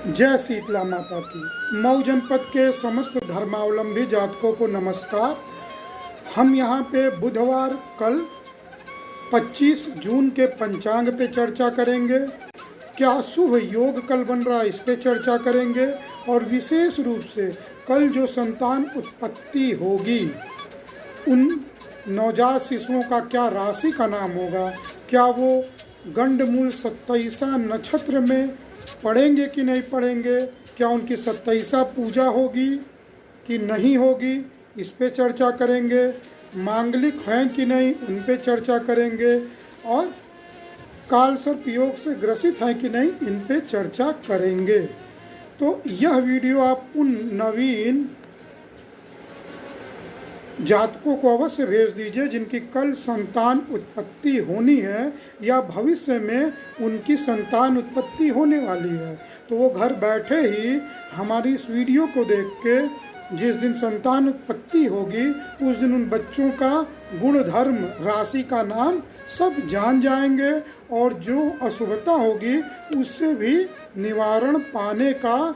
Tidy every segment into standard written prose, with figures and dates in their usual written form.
जय शीतला माता की। मऊ जनपद के समस्त धर्मावलंबी जातकों को नमस्कार। हम यहाँ पे बुधवार कल 25 जून के पंचांग पे चर्चा करेंगे। क्या शुभ योग कल बन रहा है इस पे चर्चा करेंगे, और विशेष रूप से कल जो संतान उत्पत्ति होगी उन नवजात शिशुओं का क्या राशि का नाम होगा, क्या वो गंडमूल 27 नक्षत्र में पढ़ेंगे कि नहीं पढ़ेंगे, क्या उनकी 27 पूजा होगी कि नहीं होगी, इस पे चर्चा करेंगे। मांगलिक हैं कि नहीं उन पे चर्चा करेंगे, और काल सर्प योग से ग्रसित हैं कि नहीं इन पे चर्चा करेंगे। तो यह वीडियो आप उन नवीन जातकों को अवश्य भेज दीजिए जिनकी कल संतान उत्पत्ति होनी है या भविष्य में उनकी संतान उत्पत्ति होने वाली है। तो वो घर बैठे ही हमारी इस वीडियो को देख के जिस दिन संतान उत्पत्ति होगी उस दिन उन बच्चों का गुण धर्म राशि का नाम सब जान जाएंगे, और जो अशुभता होगी उससे भी निवारण पाने का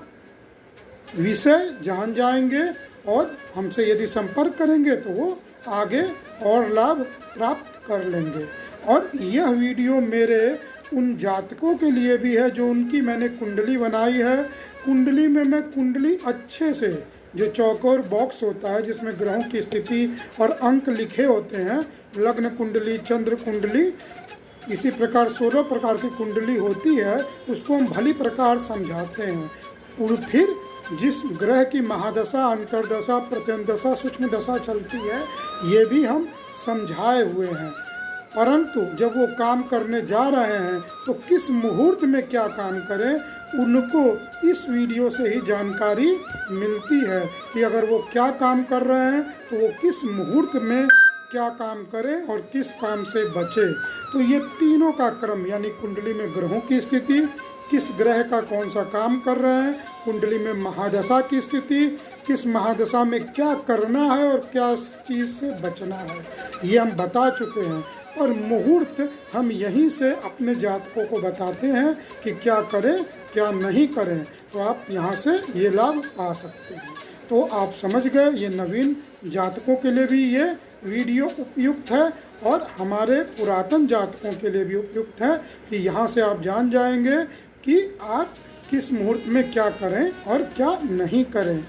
विषय जान जाएंगे, और हमसे यदि संपर्क करेंगे तो वो आगे और लाभ प्राप्त कर लेंगे। और यह वीडियो मेरे उन जातकों के लिए भी है जो उनकी मैंने कुंडली बनाई है। कुंडली में मैं कुंडली अच्छे से, जो चौकोर बॉक्स होता है जिसमें ग्रहों की स्थिति और अंक लिखे होते हैं, लग्न कुंडली, चंद्र कुंडली, इसी प्रकार 16 प्रकार की कुंडली होती है, उसको हम भली प्रकार समझाते हैं। और फिर जिस ग्रह की महादशा, अंतरदशा, प्रत्यंदशा, सूक्ष्म दशा चलती है ये भी हम समझाए हुए हैं। परंतु जब वो काम करने जा रहे हैं तो किस मुहूर्त में क्या काम करें उनको इस वीडियो से ही जानकारी मिलती है कि अगर वो क्या काम कर रहे हैं तो वो किस मुहूर्त में क्या काम करें और किस काम से बचे। तो ये तीनों का क्रम, यानी कुंडली में ग्रहों की स्थिति, किस ग्रह का कौन सा काम कर रहे हैं, कुंडली में महादशा की स्थिति, किस महादशा में क्या करना है और क्या चीज़ से बचना है, ये हम बता चुके हैं। और मुहूर्त हम यहीं से अपने जातकों को बताते हैं कि क्या करें क्या नहीं करें, तो आप यहाँ से ये लाभ पा सकते हैं। तो आप समझ गए, ये नवीन जातकों के लिए भी ये वीडियो उपयुक्त है और हमारे पुरातन जातकों के लिए भी उपयुक्त है कि यहाँ से आप जान जाएंगे कि आप किस मुहूर्त में क्या करें और क्या नहीं करें।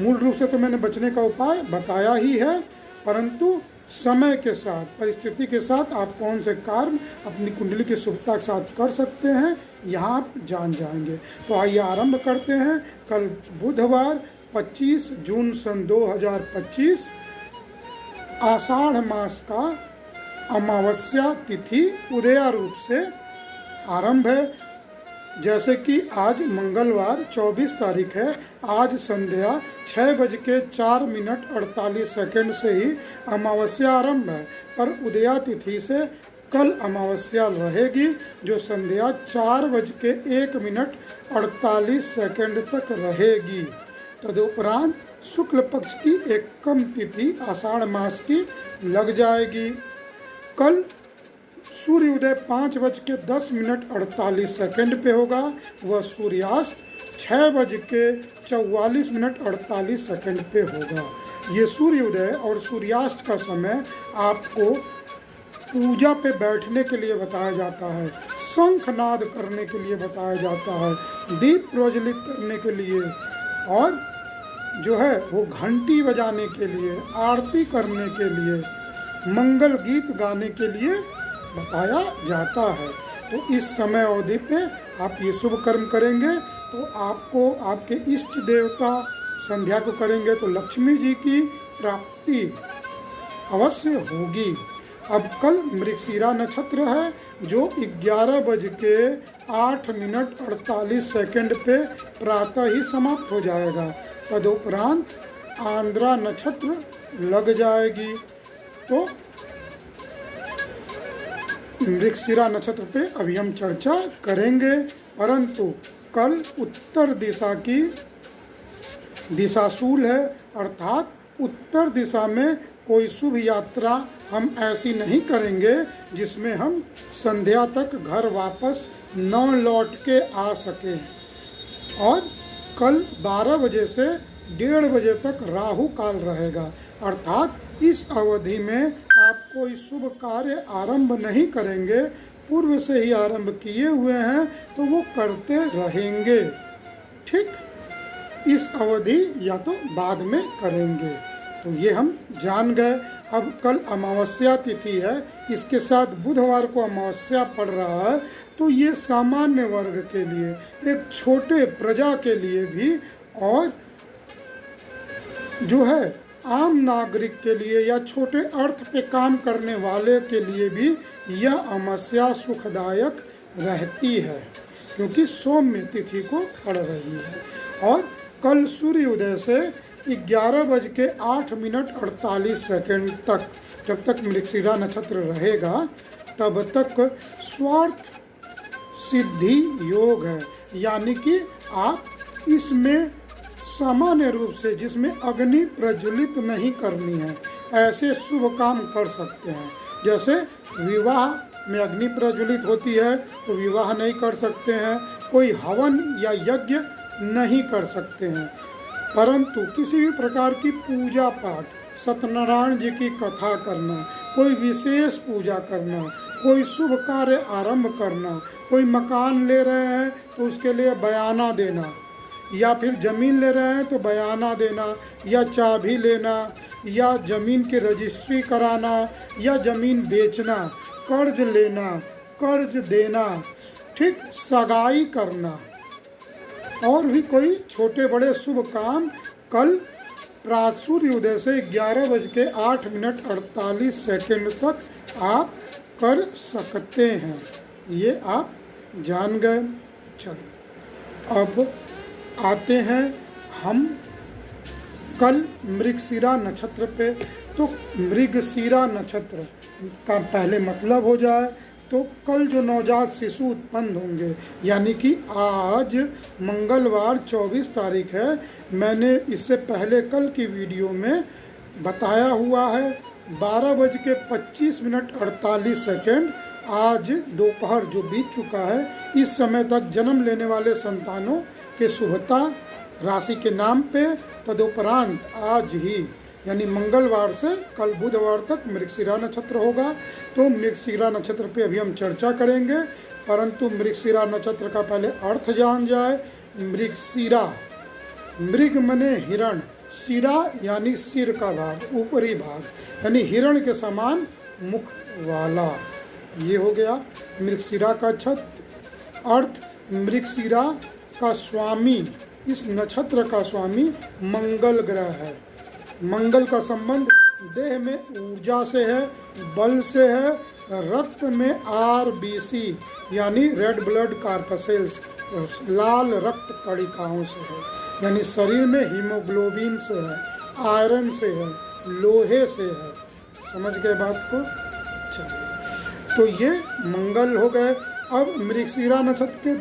मूल रूप से तो मैंने बचने का उपाय बताया ही है, परंतु समय के साथ, परिस्थिति के साथ आप कौन से कार्य अपनी कुंडली की शुभता के साथ कर सकते हैं यहाँ आप जान जाएंगे। तो आइए आरंभ करते हैं। कल बुधवार 25 जून सन 2025 आषाढ़ मास का अमावस्या तिथि उदया रूप से आरंभ है। जैसे कि आज मंगलवार 24 तारीख है, आज संध्या 6:04 से ही अमावस्या आरंभ है, पर उदया तिथि से कल अमावस्या रहेगी जो संध्या 4:01 तक रहेगी। तदुपरांत शुक्ल पक्ष की एकम तिथि आषाढ़ मास की लग जाएगी। कल सूर्य उदय 5:10 पे होगा, वह सूर्यास्त 6:44 पे होगा। ये सूर्य उदय और सूर्यास्त का समय आपको पूजा पे बैठने के लिए बताया जाता है, शंखनाद करने के लिए बताया जाता है, दीप प्रज्वलित करने के लिए, और जो है वो घंटी बजाने के लिए, आरती करने के लिए, मंगल गीत गाने के लिए बताया जाता है। तो इस समय अवधि पे आप ये शुभ कर्म करेंगे तो आपको आपके इष्ट देवता, संध्या को करेंगे तो लक्ष्मी जी की प्राप्ति अवश्य होगी। अब कल मृगशिरा नक्षत्र है जो 11:08 पे प्रातः ही समाप्त हो जाएगा। तदुपरांत आंद्रा नक्षत्र लग जाएगी। तो मृगशिरा नक्षत्र पे अभी हम चर्चा करेंगे, परंतु कल उत्तर दिशा की दिशाशूल है, अर्थात उत्तर दिशा में कोई शुभ यात्रा हम ऐसी नहीं करेंगे जिसमें हम संध्या तक घर वापस न लौट के आ सके। और कल 12 बजे से 1:30 बजे तक राहु काल रहेगा। अर्थात इस अवधि में आप कोई शुभ कार्य आरंभ नहीं करेंगे, पूर्व से ही आरंभ किए हुए हैं तो वो करते रहेंगे। ठीक, इस अवधि या तो बाद में करेंगे। तो ये हम जान गए। अब कल अमावस्या तिथि है, इसके साथ बुधवार को अमावस्या पड़ रहा है, तो ये सामान्य वर्ग के लिए, एक छोटे प्रजा के लिए भी और जो है आम नागरिक के लिए या छोटे अर्थ पे काम करने वाले के लिए भी यह अमावस्या सुखदायक रहती है, क्योंकि सौम्य तिथि को पड़ रही है। और कल सूर्योदय से 11:08 तक, जब तक मृगशिरा नक्षत्र रहेगा तब तक स्वार्थ सिद्धि योग है। यानी कि आप इसमें सामान्य रूप से, जिसमें अग्नि प्रज्वलित नहीं करनी है, ऐसे शुभ काम कर सकते हैं। जैसे विवाह में अग्नि प्रज्वलित होती है तो विवाह नहीं कर सकते हैं, कोई हवन या यज्ञ नहीं कर सकते हैं, परंतु किसी भी प्रकार की पूजा पाठ, सत्यनारायण जी की कथा करना, कोई विशेष पूजा करना, कोई शुभ कार्य आरंभ करना, कोई मकान ले रहे हैं तो उसके लिए बयाना देना, या फिर ज़मीन ले रहे हैं तो बयाना देना, या चाबी लेना, या ज़मीन की रजिस्ट्री कराना, या ज़मीन बेचना, कर्ज लेना, कर्ज देना, ठीक, सगाई करना, और भी कोई छोटे बड़े शुभ काम कल प्रातः सूर्योदय से 11:08 तक आप कर सकते हैं। ये आप जान गए। चलो अब आते हैं हम कल मृगशिरा नक्षत्र पे। तो मृगशिरा नक्षत्र का पहले मतलब हो जाए तो कल जो नवजात शिशु उत्पन्न होंगे, यानी कि आज मंगलवार 24 तारीख है, मैंने इससे पहले कल की वीडियो में बताया हुआ है। 12:25 आज दोपहर जो बीत चुका है, इस समय तक जन्म लेने वाले संतानों के शुभता राशि के नाम पे, तदुपरांत आज ही यानी मंगलवार से कल बुधवार तक मृगशिरा नक्षत्र होगा। तो मृगशिरा नक्षत्र पे अभी हम चर्चा करेंगे, परंतु मृगशिरा नक्षत्र का पहले अर्थ जान जाए। मृगशिरा, मृग मने हिरण, शिरा यानी सिर का भाग, ऊपरी भाग, यानी हिरण के समान मुख वाला, ये हो गया मृगशिरा का छत्र। अर्थ, मृगशिरा का स्वामी, इस नक्षत्र का स्वामी मंगल ग्रह है। मंगल का संबंध देह में ऊर्जा से है, बल से है, रक्त में RBC यानी रेड ब्लड कार्पसेल्स, लाल रक्त कणिकाओं से है, यानी शरीर में हीमोग्लोबिन से है, आयरन से है, लोहे से है। समझ गए बात को? चलिए, तो ये मंगल हो गए। अब मृगशिरा नक्षत्र के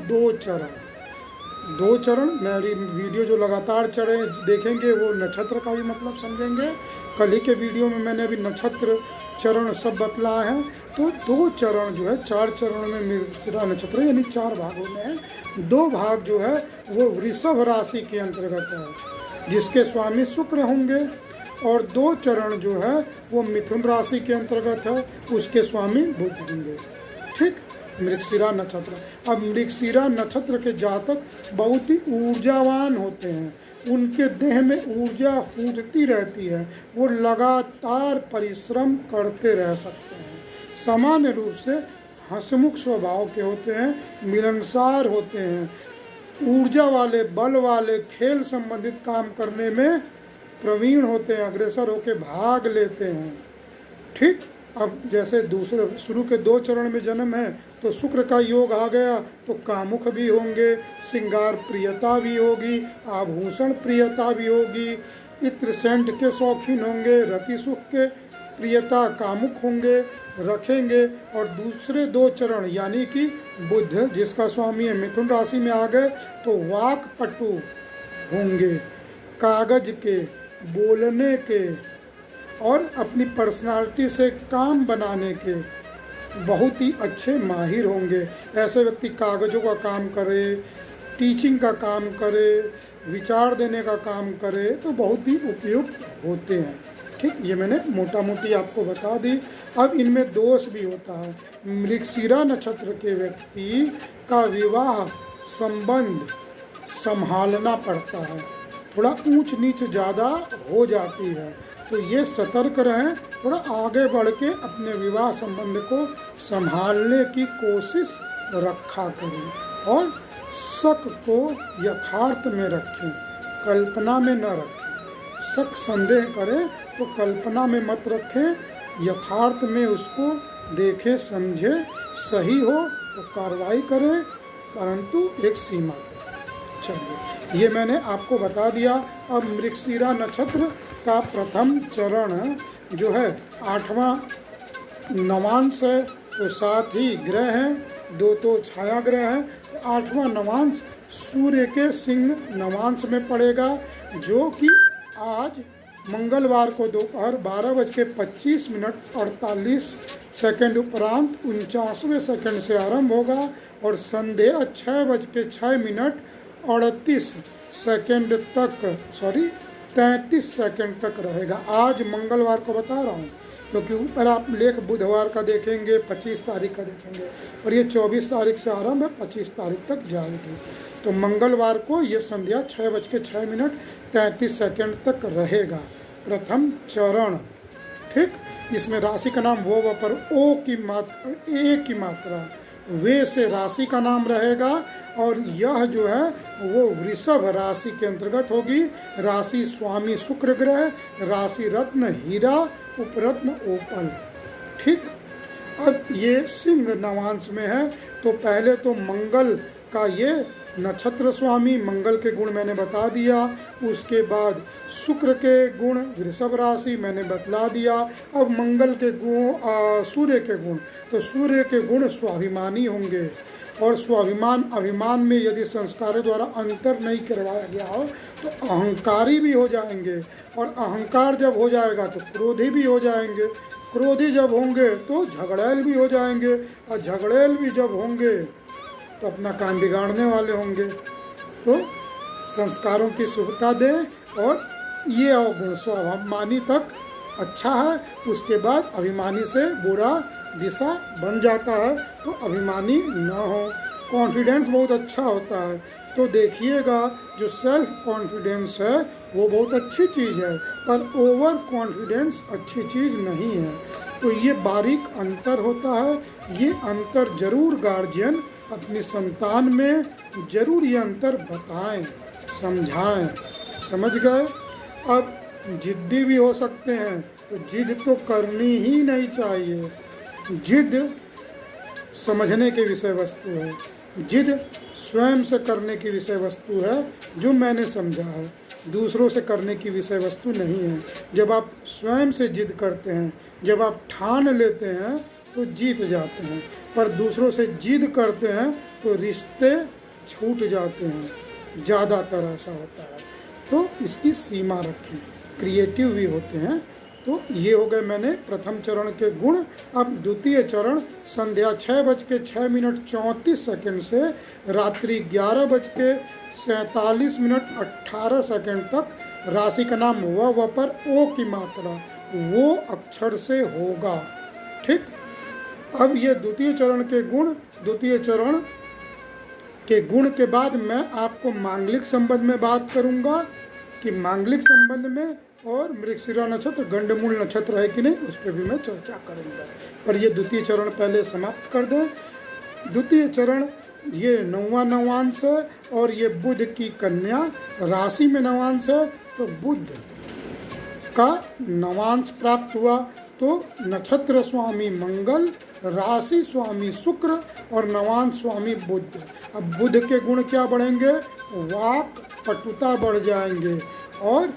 दो चरण मेरी वीडियो जो लगातार चढ़े देखेंगे वो नक्षत्र का भी मतलब समझेंगे। कल ही के वीडियो में मैंने अभी नक्षत्र चरण सब बतलाए हैं। तो 2 चरण जो है, 4 चरण में मृगशिरा नक्षत्र यानी 4 भागों में 2 भाग जो है वो वृषभ राशि के अंतर्गत है, जिसके स्वामी शुक्र होंगे, और 2 चरण जो है वो मिथुन राशि के अंतर्गत है, उसके स्वामी बुध होंगे। ठीक, मृगशिरा नक्षत्र। अब मृगशिरा नक्षत्र के जातक बहुत ही ऊर्जावान होते हैं, उनके देह में ऊर्जा फूटती रहती है, वो लगातार परिश्रम करते रह सकते हैं। सामान्य रूप से हंसमुख स्वभाव के होते हैं, मिलनसार होते हैं, ऊर्जा वाले, बल वाले, खेल संबंधित काम करने में प्रवीण होते हैं, अग्रसर होकर भाग लेते हैं। ठीक, अब जैसे दूसरे शुरू के 2 चरण में जन्म है तो शुक्र का योग आ गया, तो कामुक भी होंगे, श्रृंगार प्रियता भी होगी, आभूषण प्रियता भी होगी, इत्र सेंट के शौकीन होंगे, रति सुख के प्रियता कामुक होंगे, रखेंगे। और दूसरे 2 चरण यानी कि बुध जिसका स्वामी है मिथुन राशि में आ गए तो वाक्पटु होंगे, कागज के, बोलने के और अपनी पर्सनालिटी से काम बनाने के बहुत ही अच्छे माहिर होंगे। ऐसे व्यक्ति कागजों का काम करे, टीचिंग का काम करे, विचार देने का काम करे तो बहुत ही उपयुक्त होते हैं। ठीक, ये मैंने मोटा मोटी आपको बता दी। अब इनमें दोष भी होता है। मृगशिरा नक्षत्र के व्यक्ति का विवाह संबंध संभालना पड़ता है, थोड़ा ऊंच नीच ज़्यादा हो जाती है, तो ये सतर्क रहें, थोड़ा आगे बढ़ के अपने विवाह संबंध को संभालने की कोशिश रखा करें और शक को यथार्थ में रखें, कल्पना में न रखें। शक संदेह करें तो कल्पना में मत रखें, यथार्थ में उसको देखें समझें, सही हो तो कार्रवाई करें, परंतु एक सीमा पर। चलिए, ये मैंने आपको बता दिया। अब मृगशिरा नक्षत्र का प्रथम चरण जो है 8वां नवांश है, तो 7 ही ग्रह हैं, 2 तो छाया ग्रह हैं। 8वां नवांश सूर्य के सिंह नवांश में पड़ेगा, जो कि आज मंगलवार को दोपहर 12:25 और 48 उपरांत 49वें सेकंड से आरंभ होगा और संध्या 6:06 और 33 सेकंड तक रहेगा। आज मंगलवार को बता रहा हूँ क्योंकि ऊपर आप लेख बुधवार का देखेंगे, 25 तारीख का देखेंगे, और ये 24 तारीख से आरंभ है, 25 तारीख तक जाएगी। तो मंगलवार को ये संध्या 6:06 33 सेकंड तक रहेगा प्रथम चरण। ठीक, इसमें राशि का नाम वो पर ओ की मात्रा, ए की मात्रा, वे से राशि का नाम रहेगा और यह जो है वो वृषभ राशि के अंतर्गत होगी। राशि स्वामी शुक्र ग्रह, राशि रत्न हीरा, उपरत्न ओपल। ठीक, अब ये सिंह नवांश में है, तो पहले तो मंगल का ये नक्षत्र स्वामी, मंगल के गुण मैंने बता दिया। उसके बाद शुक्र के गुण, वृषभ राशि मैंने बतला दिया। अब मंगल के गुण, सूर्य के गुण, तो सूर्य के गुण स्वाभिमानी होंगे और स्वाभिमान अभिमान में यदि संस्कारों द्वारा अंतर नहीं करवाया गया हो तो अहंकारी भी हो जाएंगे, और अहंकार जब हो जाएगा तो क्रोधी भी हो जाएंगे, क्रोधी जब होंगे तो झगड़ैल भी हो जाएंगे, और झगड़ैल भी जब होंगे तो अपना काम बिगाड़ने वाले होंगे। तो संस्कारों की शुभता दें, और ये अवगुण स्वाभिमानी तक अच्छा है, उसके बाद अभिमानी से बुरा दिशा बन जाता है, तो अभिमानी न हो। कॉन्फिडेंस बहुत अच्छा होता है, तो देखिएगा जो सेल्फ कॉन्फिडेंस है वो बहुत अच्छी चीज़ है, पर ओवर कॉन्फिडेंस अच्छी चीज़ नहीं है। तो ये बारीक अंतर होता है, ये अंतर जरूर गार्जियन अपनी संतान में जरूर ये अंतर बताएं, समझाएं। समझ गए? अब जिद्दी भी हो सकते हैं, तो जिद तो करनी ही नहीं चाहिए। जिद समझने की विषय वस्तु है, जिद स्वयं से करने की विषय वस्तु है, जो मैंने समझा है, दूसरों से करने की विषय वस्तु नहीं है। जब आप स्वयं से जिद करते हैं, जब आप ठान लेते हैं तो जीत जाते हैं, पर दूसरों से जिद करते हैं तो रिश्ते छूट जाते हैं, ज़्यादातर ऐसा होता है। तो इसकी सीमा रखें, क्रिएटिव भी होते हैं। तो ये हो गए मैंने प्रथम चरण के गुण। अब द्वितीय चरण संध्या 6:34 से रात्रि 11:47 तक, राशि का नाम व पर ओ की मात्रा वो अक्षर से होगा। ठीक, अब ये द्वितीय चरण के गुण, द्वितीय चरण के गुण के बाद मैं आपको मांगलिक संबंध में बात करूंगा कि मांगलिक संबंध में और मृगशिरा नक्षत्र गंडमूल नक्षत्र है कि नहीं, उस पर भी मैं चर्चा करूंगा। पर ये द्वितीय चरण पहले समाप्त कर दें। द्वितीय चरण ये 9वां नवांश है और ये बुध की कन्या राशि में नवांश है, तो बुध का नवांश प्राप्त हुआ। तो नक्षत्र स्वामी मंगल, राशि स्वामी शुक्र और नवांश स्वामी बुध। अब बुध के गुण क्या बढ़ेंगे? वाक पटुता बढ़ जाएंगे और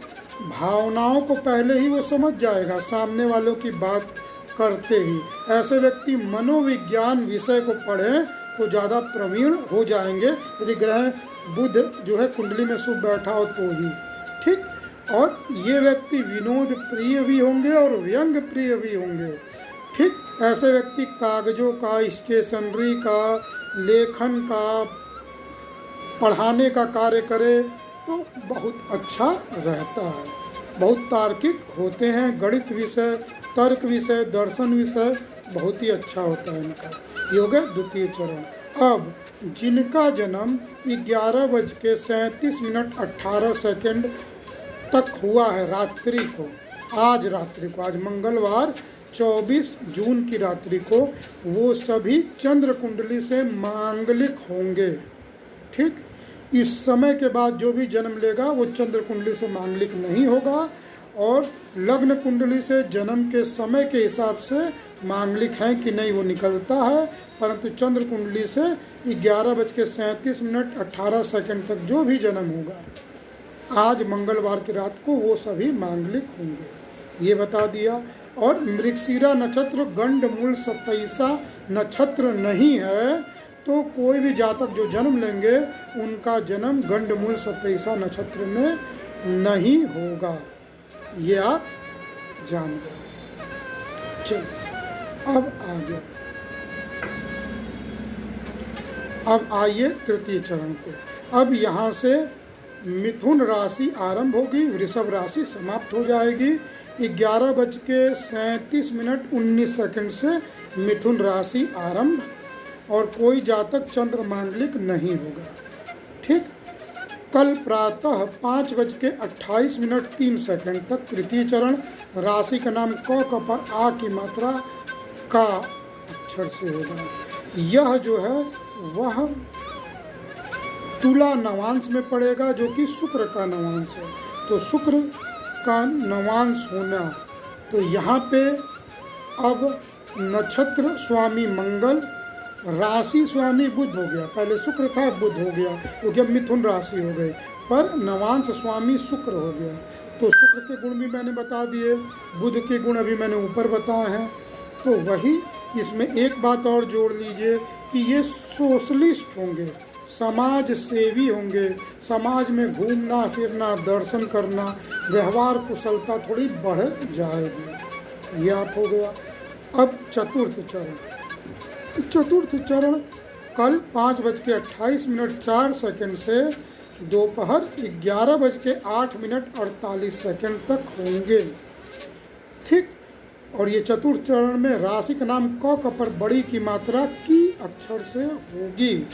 भावनाओं को पहले ही वो समझ जाएगा सामने वालों की बात करते ही। ऐसे व्यक्ति मनोविज्ञान विषय को पढ़ें तो ज़्यादा प्रवीण हो जाएंगे, यदि ग्रह बुध जो है कुंडली में शुभ बैठा हो तो ही। ठीक, और ये व्यक्ति विनोद प्रिय भी होंगे और व्यंग प्रिय भी होंगे। ठीक, ऐसे व्यक्ति कागजों का, स्टेशनरी का, लेखन का, पढ़ाने का कार्य करे तो बहुत अच्छा रहता है। बहुत तार्किक होते हैं, गणित विषय, तर्क विषय, दर्शन विषय बहुत ही अच्छा होता है इनका। ये हो गया द्वितीय चरण। अब जिनका जन्म 11:37:18 तक हुआ है रात्रि को, आज मंगलवार 24 जून की रात्रि को, वो सभी चंद्र कुंडली से मांगलिक होंगे। ठीक, इस समय के बाद जो भी जन्म लेगा वो चंद्र कुंडली से मांगलिक नहीं होगा, और लग्न कुंडली से जन्म के समय के हिसाब से मांगलिक है कि नहीं वो निकलता है, परंतु चंद्र कुंडली से 11:37:18 तक जो भी जन्म होगा आज मंगलवार की रात को, वो सभी मांगलिक होंगे, ये बता दिया। और मृगशिरा नक्षत्र गंडमूल 27 नक्षत्र नहीं है, तो कोई भी जातक जो जन्म लेंगे उनका जन्म गंडमूल 27 नक्षत्र में नहीं होगा, ये आप जान गए। चलिए अब आगे, अब आइए तृतीय चरण पे। अब यहाँ से मिथुन राशि आरंभ होगी, वृषभ राशि समाप्त हो जाएगी। 11:37:19 से मिथुन राशि आरंभ, और कोई जातक चंद्र मांगलिक नहीं होगा। ठीक, कल प्रातः 5:28:03 तक तृतीय चरण। राशि का नाम क पर आ की मात्रा का अक्षर से होगा। यह जो है वह तुला नवांश में पड़ेगा, जो कि शुक्र का नवांश है। तो शुक्र का नवांश होना, तो यहाँ पे अब नक्षत्र स्वामी मंगल, राशि स्वामी बुध हो गया, पहले शुक्र था बुध हो गया, तो क्या मिथुन राशि हो गई, पर नवांश स्वामी शुक्र हो गया। तो शुक्र के गुण भी मैंने बता दिए, बुध के गुण अभी मैंने ऊपर बताए हैं। तो वही इसमें एक बात और जोड़ लीजिए कि ये सोशलिस्ट होंगे, समाज सेवी होंगे, समाज में घूमना फिरना, दर्शन करना, व्यवहार कुशलता थोड़ी बढ़ जाएगी, ये आप हो गया। अब चतुर्थ चरण। चतुर्थ चरण कल 5:28:04 से दोपहर 11:08:48 तक होंगे। ठीक, और ये चतुर्थ चरण में राशि का नाम क पर बड़ी की मात्रा की अक्षर से होगी।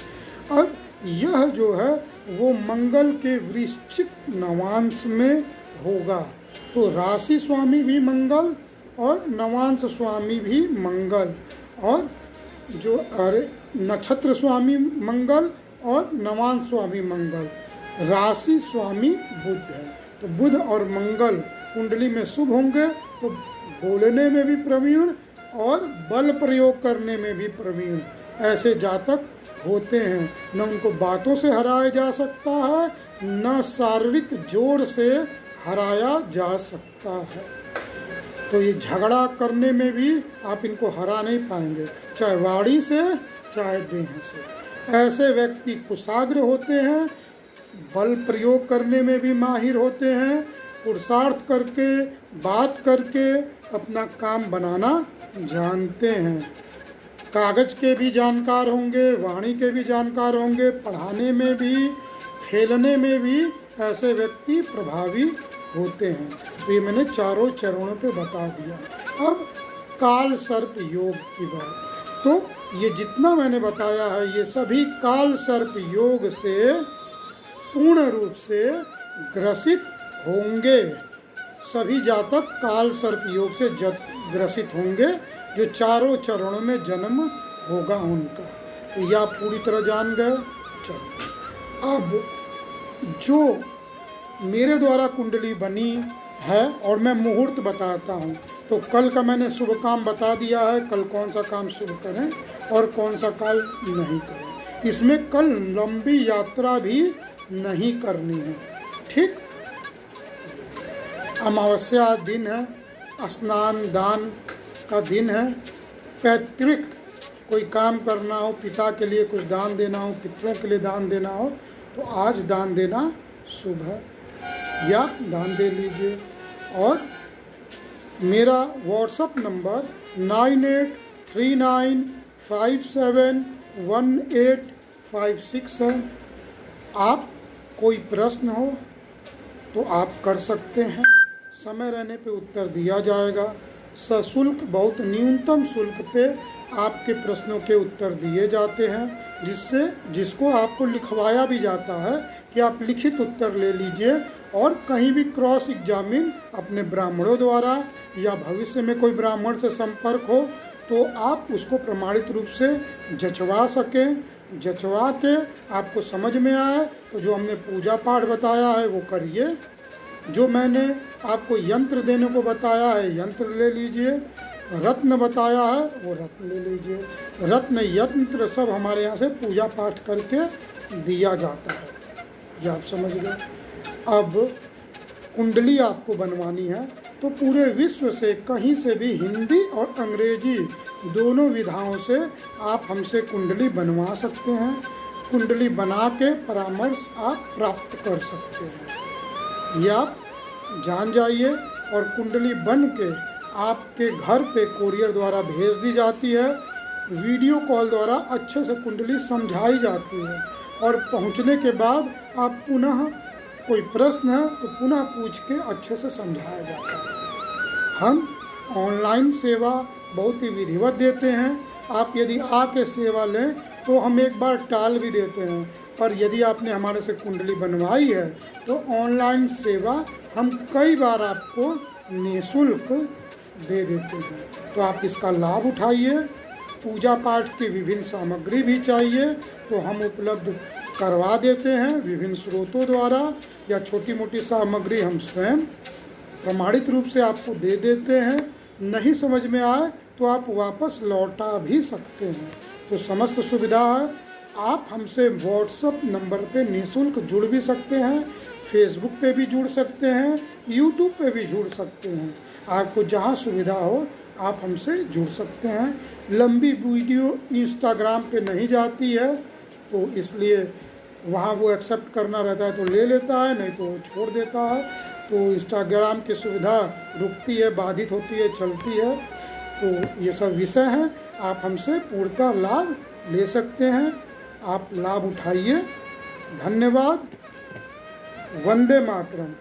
अब यह जो है वो मंगल के वृश्चिक नवांश में होगा, तो राशि स्वामी भी मंगल और नवांश स्वामी भी मंगल, और जो नक्षत्र स्वामी मंगल और नवांश स्वामी मंगल, राशि स्वामी बुध है। तो बुध और मंगल कुंडली में शुभ होंगे, तो बोलने में भी प्रवीण और बल प्रयोग करने में भी प्रवीण ऐसे जातक होते हैं। न उनको बातों से हराया जा सकता है, न शारीरिक जोर से हराया जा सकता है। तो ये झगड़ा करने में भी आप इनको हरा नहीं पाएंगे, चाहे वाणी से चाहे देह से। ऐसे व्यक्ति कुशाग्र होते हैं, बल प्रयोग करने में भी माहिर होते हैं, पुरुषार्थ करके बात करके अपना काम बनाना जानते हैं। कागज के भी जानकार होंगे, वाणी के भी जानकार होंगे, पढ़ाने में भी, खेलने में भी ऐसे व्यक्ति प्रभावी होते हैं। तो ये मैंने चारों चरणों पे बता दिया। अब काल सर्प योग की बात, तो ये जितना मैंने बताया है ये सभी काल सर्प योग से पूर्ण रूप से ग्रसित होंगे। सभी जातक काल सर्प योग से ग्रसित होंगे जो चारों चरणों में जन्म होगा उनका। तो यह पूरी तरह जान गए। चलो, अब जो मेरे द्वारा कुंडली बनी है और मैं मुहूर्त बताता हूँ, तो कल का मैंने शुभ काम बता दिया है, कल कौन सा काम शुभ करें और कौन सा काल नहीं करें। इसमें कल लंबी यात्रा भी नहीं करनी है। ठीक, अमावस्या दिन है, स्नान दान का दिन है, पैतृक कोई काम करना हो, पिता के लिए कुछ दान देना हो, पितरों के लिए दान देना हो, तो आज दान देना शुभ है, या दान दे लीजिए। और मेरा व्हाट्सएप नंबर 9839571856 है। आप कोई प्रश्न हो तो आप कर सकते हैं, समय रहने पे उत्तर दिया जाएगा। सशुल्क, बहुत न्यूनतम शुल्क पे आपके प्रश्नों के उत्तर दिए जाते हैं, जिसको आपको लिखवाया भी जाता है कि आप लिखित उत्तर ले लीजिए, और कहीं भी क्रॉस एग्जामिन अपने ब्राह्मणों द्वारा या भविष्य में कोई ब्राह्मण से संपर्क हो तो आप उसको प्रमाणित रूप से जचवा सकें। जचवा के आपको समझ में आए तो जो हमने पूजा पाठ बताया है वो करिए, जो मैंने आपको यंत्र देने को बताया है यंत्र ले लीजिए, रत्न बताया है वो रत्न ले लीजिए। रत्न यंत्र सब हमारे यहाँ से पूजा पाठ करके दिया जाता है, ये आप समझ गए। अब कुंडली आपको बनवानी है तो पूरे विश्व से कहीं से भी हिंदी और अंग्रेजी दोनों विधाओं से आप हमसे कुंडली बनवा सकते हैं। कुंडली बना के परामर्श आप प्राप्त कर सकते हैं, ये आप जान जाइए। और कुंडली बन के आपके घर पे कोरियर द्वारा भेज दी जाती है, वीडियो कॉल द्वारा अच्छे से कुंडली समझाई जाती है, और पहुंचने के बाद आप पुनः कोई प्रश्न है तो पुनः पूछ के अच्छे से समझाया जाता है। हम ऑनलाइन सेवा बहुत ही विधिवत देते हैं। आप यदि आके सेवा लें तो हम एक बार टाल भी देते हैं, पर यदि आपने हमारे से कुंडली बनवाई है तो ऑनलाइन सेवा हम कई बार आपको निःशुल्क दे देते हैं। तो आप इसका लाभ उठाइए। पूजा पाठ की विभिन्न सामग्री भी चाहिए तो हम उपलब्ध करवा देते हैं विभिन्न स्रोतों द्वारा, या छोटी मोटी सामग्री हम स्वयं प्रमाणित रूप से आपको दे देते हैं। नहीं समझ में आए तो आप वापस लौटा भी सकते हैं। तो समस्त सुविधा है। आप हमसे व्हाट्सएप नंबर पे निःशुल्क जुड़ भी सकते हैं, फेसबुक पे भी जुड़ सकते हैं, यूट्यूब पे भी जुड़ सकते हैं। आपको जहां सुविधा हो आप हमसे जुड़ सकते हैं। लंबी वीडियो इंस्टाग्राम पे नहीं जाती है तो इसलिए वहाँ वो एक्सेप्ट करना रहता है तो ले लेता है, नहीं तो वो छोड़ देता है। तो इंस्टाग्राम की सुविधा रुकती है, बाधित होती है, चलती है। तो ये सब विषय हैं, आप हमसे पूर्णतः लाभ ले सकते हैं। आप लाभ उठाइए। धन्यवाद। वंदे मातरम।